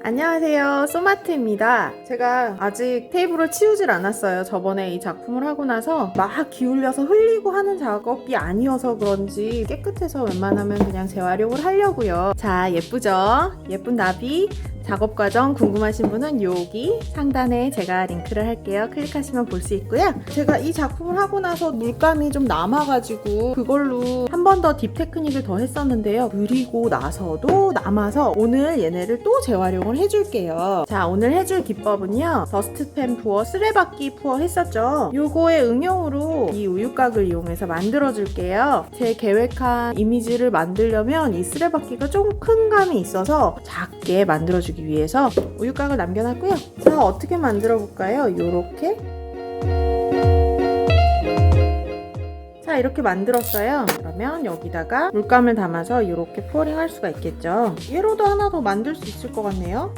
안녕하세요, 소마트입니다. 제가 아직 테이블을 치우질 않았어요. 저번에 이 작품을 하고 나서 막 기울여서 흘리고 하는 작업이 아니어서 그런지 깨끗해서 웬만하면 그냥 재활용을 하려고요. 자, 예쁘죠? 예쁜 나비. 작업 과정 궁금하신 분은 여기 상단에 제가 링크를 할게요. 클릭하시면 볼 수 있고요. 제가 이 작품을 하고 나서 물감이 좀 남아가지고 그걸로 한 번 더 딥 테크닉을 더 했었는데요. 그리고 나서도 남아서 오늘 얘네를 또 재활용을 해줄게요. 자, 오늘 해줄 기법은요. 더스트펜 푸어, 쓰레받기 푸어 했었죠. 요거의 응용으로 이 우유곽을 이용해서 만들어줄게요. 제 계획한 이미지를 만들려면 이 쓰레받기가 좀 큰 감이 있어서 작게 만들어주기 위해서 우유곽을 남겨놨고요. 자, 어떻게 만들어 볼까요? 요렇게. 자, 이렇게 만들었어요. 그러면 여기다가 물감을 담아서 이렇게 푸어링 할 수가 있겠죠. 얘로도 하나 더 만들 수 있을 것 같네요.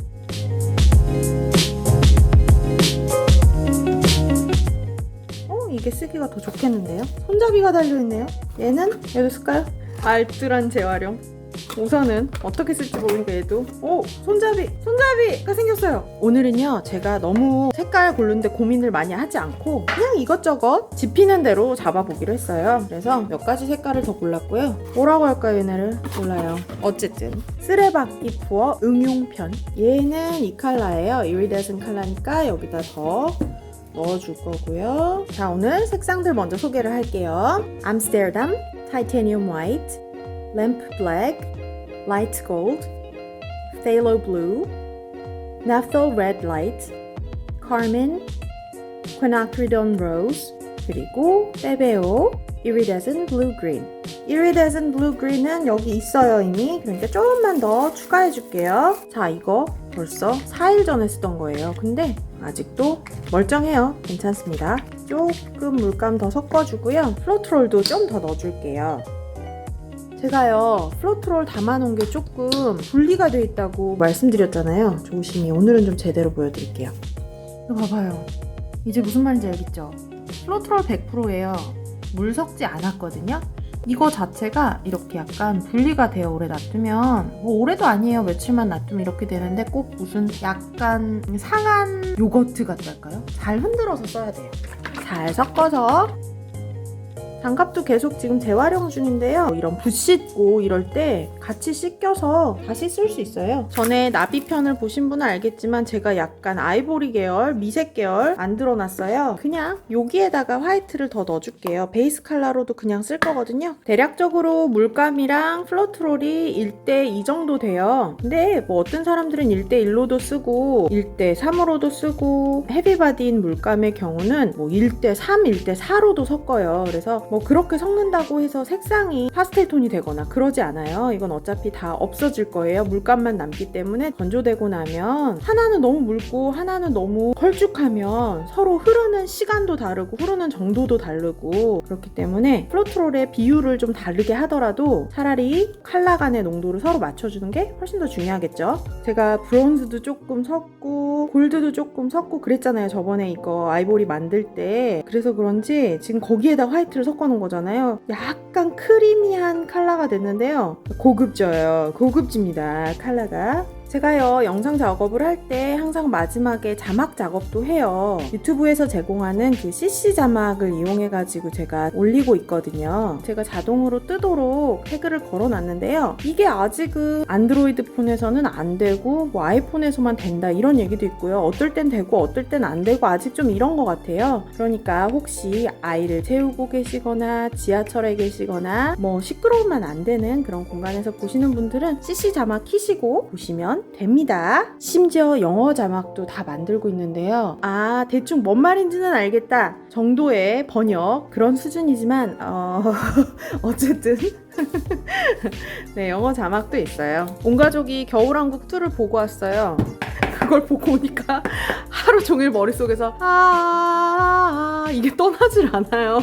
이게 쓰기가 더 좋겠는데요? 손잡이가 달려있네요. 얘도 쓸까요? 알뜰한 재활용. 우선은 어떻게 쓸지 모르니까 얘도 손잡이가 생겼어요. 오늘은요, 제가 너무 색깔 고르는데 고민을 많이 하지 않고 그냥 이것저것 집히는 대로 잡아보기로 했어요. 그래서 몇 가지 색깔을 더 골랐고요. 뭐라고 할까요, 얘네를? 몰라요. 어쨌든 쓰레받기 푸어 응용편. 얘는 이 컬러예요. 이리데슨 컬러니까 여기다 더 넣어줄 거고요. 자, 오늘 색상들 먼저 소개를 할게요. 암스테르담, 타이타니움 화이트, 램프 블랙, 라이트 골드, phthalo blue, naphtha red light, carmine, quinacridone rose, 그리고 빼베오, iridescent blue green. iridescent blue green은 여기 있어요, 이미. 그러니까 조금만 더 추가해 줄게요. 자, 이거 벌써 4일 전에 쓰던 거예요. 근데 아직도 멀쩡해요. 괜찮습니다. 조금 물감 더 섞어주고요. 플로트롤도 좀 더 넣어줄게요. 제가요, 플로트롤 담아놓은 게 조금 분리가 돼 있다고 말씀드렸잖아요. 조심히. 오늘은 좀 제대로 보여드릴게요. 이거 봐봐요. 이제 무슨 말인지 알겠죠? 플로트롤 100%예요. 물 섞지 않았거든요. 이거 자체가 이렇게 약간 분리가 되어 오래 놔두면, 뭐 오래도 아니에요. 며칠만 놔두면 이렇게 되는데 꼭 무슨 약간 상한 요거트 같달까요? 잘 흔들어서 써야 돼요. 잘 섞어서. 장갑도 계속 지금 재활용 중인데요. 이런 붓 씻고 이럴 때 같이 씻겨서 다시 쓸 수 있어요. 전에 나비편을 보신 분은 알겠지만 제가 약간 아이보리 계열, 미색 계열 만들어놨어요. 그냥 여기에다가 화이트를 더 넣어줄게요. 베이스 컬러로도 그냥 쓸 거거든요. 대략적으로 물감이랑 플로트롤이 1대2 정도 돼요. 근데 뭐 어떤 사람들은 1대1로도 쓰고 1대3으로도 쓰고 헤비바디인 물감의 경우는 뭐 1대3, 1대4로도 섞어요. 그래서 뭐 그렇게 섞는다고 해서 색상이 파스텔 톤이 되거나 그러지 않아요. 이건 어차피 다 없어질 거예요. 물감만 남기 때문에 건조되고 나면 하나는 너무 묽고 하나는 너무 걸쭉하면 서로 흐르는 시간도 다르고 흐르는 정도도 다르고 그렇기 때문에 플로트롤의 비율을 좀 다르게 하더라도 차라리 컬러 간의 농도를 서로 맞춰주는 게 훨씬 더 중요하겠죠. 제가 브론즈도 조금 섞고 골드도 조금 섞고 그랬잖아요. 저번에 이거 아이보리 만들 때. 그래서 그런지 지금 거기에다 화이트를 섞어놓은 거잖아요. 약간 크리미한 컬러가 됐는데요. 고급져요. 고급집니다, 컬러가. 제가요, 영상 작업을 할 때 항상 마지막에 자막 작업도 해요. 유튜브에서 제공하는 그 CC 자막을 이용해가지고 제가 올리고 있거든요. 제가 자동으로 뜨도록 태그를 걸어놨는데요. 이게 아직은 안드로이드 폰에서는 안 되고 뭐 아이폰에서만 된다 이런 얘기도 있고요. 어떨 땐 되고 어떨 땐 안 되고 아직 좀 이런 것 같아요. 그러니까 혹시 아이를 재우고 계시거나 지하철에 계시거나 뭐 시끄러우면 안 되는 그런 공간에서 보시는 분들은 CC 자막 키시고 보시면 됩니다. 심지어 영어 자막도 다 만들고 있는데요. 아, 대충 뭔 말인지는 알겠다 정도의 번역 그런 수준이지만 어쨌든 네, 영어 자막도 있어요. 온 가족이 겨울왕국 2를 보고 왔어요. 그걸 보고 오니까 하루 종일 머릿속에서 이게 떠나질 않아요.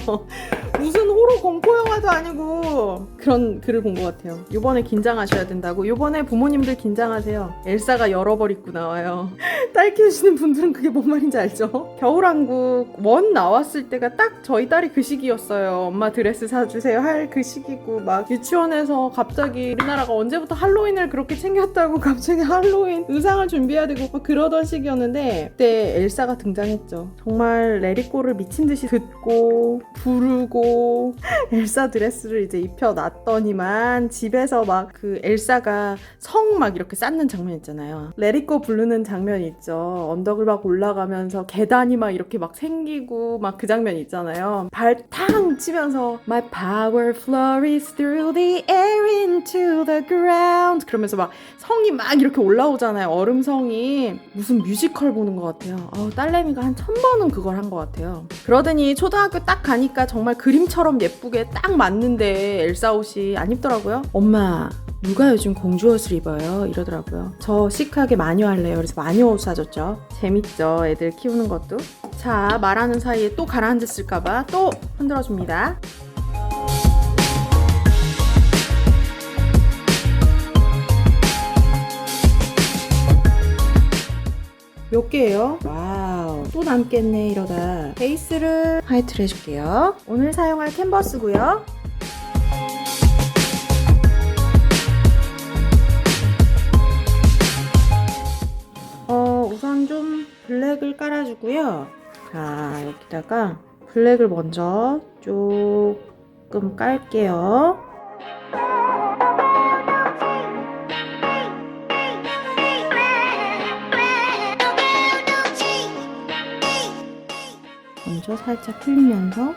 무슨 호러 공포 영화도 아니고 그런 글을 본 것 같아요. 요번에 긴장하셔야 된다고. 요번에 부모님들 긴장하세요. 엘사가 여러 벌 입고 나와요. 딸 키우시는 분들은 그게 뭔 말인지 알죠? 겨울왕국 1 나왔을 때가 딱 저희 딸이 그 시기였어요. 엄마 드레스 사주세요 할 그 시기고, 막 유치원에서 갑자기 우리나라가 언제부터 할로윈을 그렇게 챙겼다고 갑자기 할로윈 의상을 준비해야 되고 막 그러던 시기였는데, 그때 엘사가 등장했죠. 정말 레리꼬를 미친 듯이 듣고 부르고 엘사 드레스를 이제 입혀놨더니만 집에서 막 그 엘사가 성 막 이렇게 쌓는 장면 있잖아요. 레리꼬 부르는 장면 있죠. 언덕을 막 올라가면서 계단이 막 이렇게 막 생기고 막 그 장면 있잖아요. 발 탕 치면서 My power flows through the air into the ground 그러면서 막 성이 막 이렇게 올라오잖아요. 얼음성이. 무슨 뮤지컬 보는 것 같아요. 딸내미가 한 1000번은 그걸 한 것 같아요. 그러더니 초등학교 딱 가니까 정말 그림처럼 예쁘게 딱 맞는데 엘사 옷이 안 입더라고요. 엄마, 누가 요즘 공주 옷을 입어요? 이러더라고요. 저 시크하게 마녀 할래요. 그래서 마녀 옷 사줬죠. 재밌죠, 애들 키우는 것도. 자, 말하는 사이에 또 가라앉았을까봐 또 흔들어줍니다. 몇 개예요? 와우, 또 남겠네 이러다. 베이스를 화이트를 해줄게요. 오늘 사용할 캔버스고요. 우선 좀 블랙을 깔아주고요. 자, 여기다가 블랙을 먼저 조금 깔게요. 먼저 살짝 흘리면서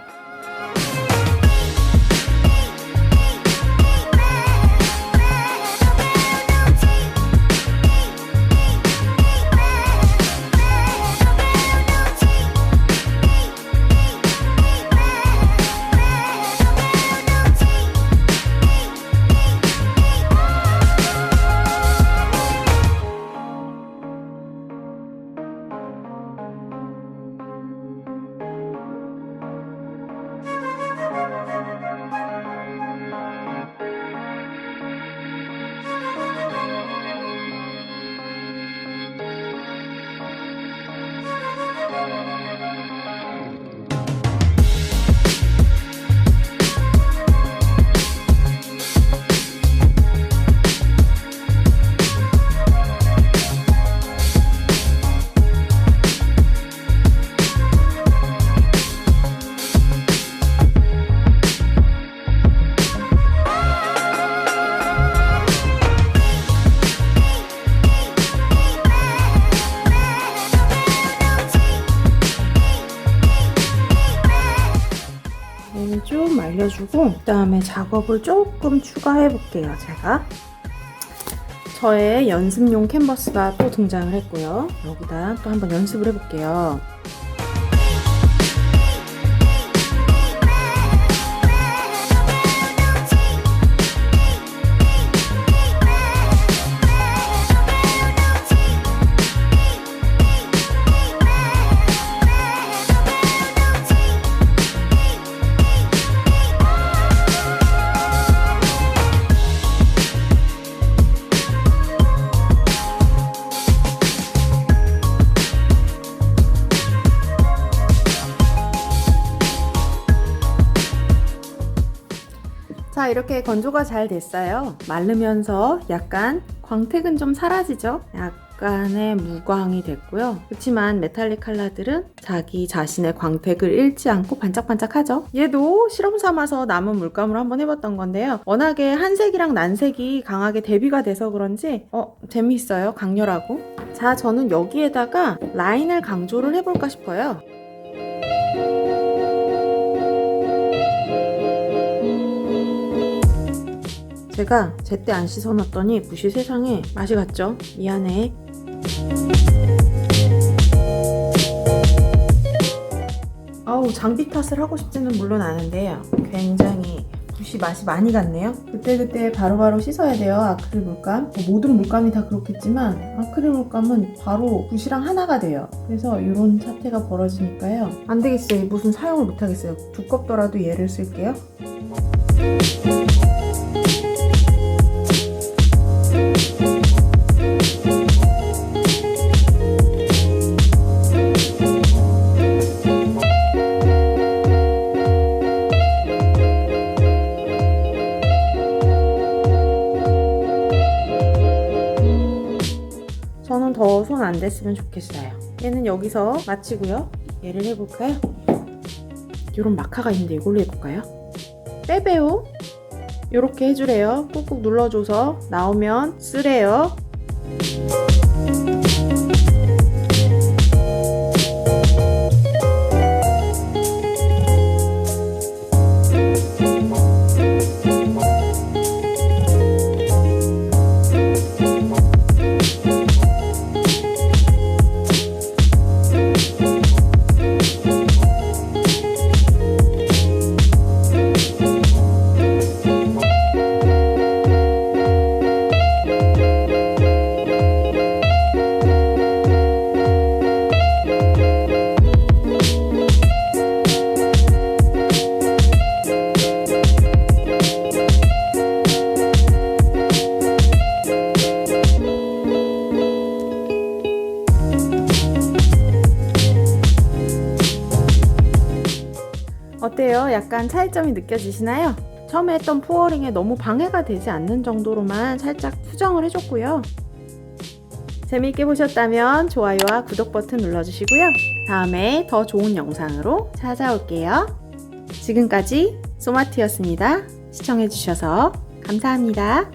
좀 말려주고 그 다음에 작업을 조금 추가해 볼게요. 제가 저의 연습용 캔버스가 또 등장을 했고요. 여기다 또 한번 연습을 해볼게요. 자, 이렇게 건조가 잘 됐어요. 마르면서 약간 광택은 좀 사라지죠? 약간의 무광이 됐고요. 그렇지만 메탈릭 컬러들은 자기 자신의 광택을 잃지 않고 반짝반짝하죠. 얘도 실험 삼아서 남은 물감으로 한번 해봤던 건데요. 워낙에 한색이랑 난색이 강하게 대비가 돼서 그런지 재미있어요. 강렬하고. 자, 저는 여기에다가 라인을 강조를 해볼까 싶어요. 제가 제때 안 씻어놨더니 붓이 세상에 맛이 갔죠? 미안해. 장비 탓을 하고 싶지는 물론 않은데요. 굉장히 붓이 맛이 많이 갔네요. 그때그때 바로바로 씻어야 돼요. 아크릴 물감. 모든 물감이 다 그렇겠지만 아크릴 물감은 바로 붓이랑 하나가 돼요. 그래서 이런 사태가 벌어지니까요. 안 되겠어요. 이 붓은 사용을 못 하겠어요. 두껍더라도 얘를 쓸게요. 저는 더 손 안 댔으면 좋겠어요. 얘는 여기서 마치고요. 얘를 해볼까요? 이런 마카가 있는데 이걸로 해볼까요? 빼빼요. 이렇게 해주래요. 꾹꾹 눌러줘서 나오면 쓰래요. 어때요? 약간 차이점이 느껴지시나요? 처음에 했던 푸어링에 너무 방해가 되지 않는 정도로만 살짝 수정을 해줬고요. 재미있게 보셨다면 좋아요와 구독 버튼 눌러주시고요. 다음에 더 좋은 영상으로 찾아올게요. 지금까지 소마티였습니다. 시청해주셔서 감사합니다.